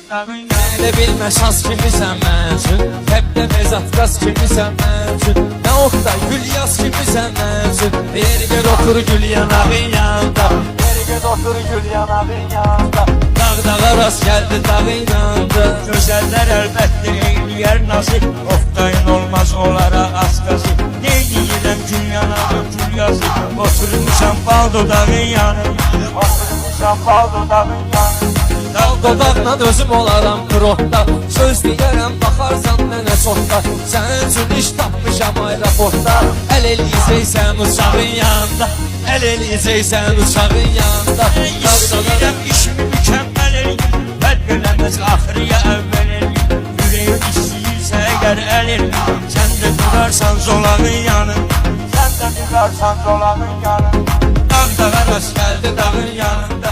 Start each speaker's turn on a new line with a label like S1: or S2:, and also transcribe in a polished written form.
S1: Elə bilmə şans kimisən mən üçün, hep də mezat qaz kimisən mən üçün. Nə oxtay gül yaz kimisən mən üçün. Yeri gel otur gül yanağın yanında, yeri gel otur gül yanağın yanında. Dağ rast geldi dağın yanında.
S2: Gözəllər əlbəttə eyləyər nasib, Oktayın olmaz onlara askası. Ne deyirəm gül yanağı gül yazı, oturmuşam bal dodağın yanında, oturmuşam bal dodağın yanında.
S1: Dal dodaqla özüm olaram qrotda, söz deyərəm baxarsan mənə çoxda. Sənin üçün iş tapmışam aeroportda, əl eləyəcəksən uçağın yanında, əl eləyəcəksən uçağın yanında.
S2: İstəyirəm işimi mükəmməl eləyim, fərq eləməz axırıya əvvəl eləyim. Ürəyim istəyirsə əgər əl eləyim, sən də durarsan zolağın yanında, sən də durarsan zolağın yanında.
S1: Dağ rast gəldi dağın yanında.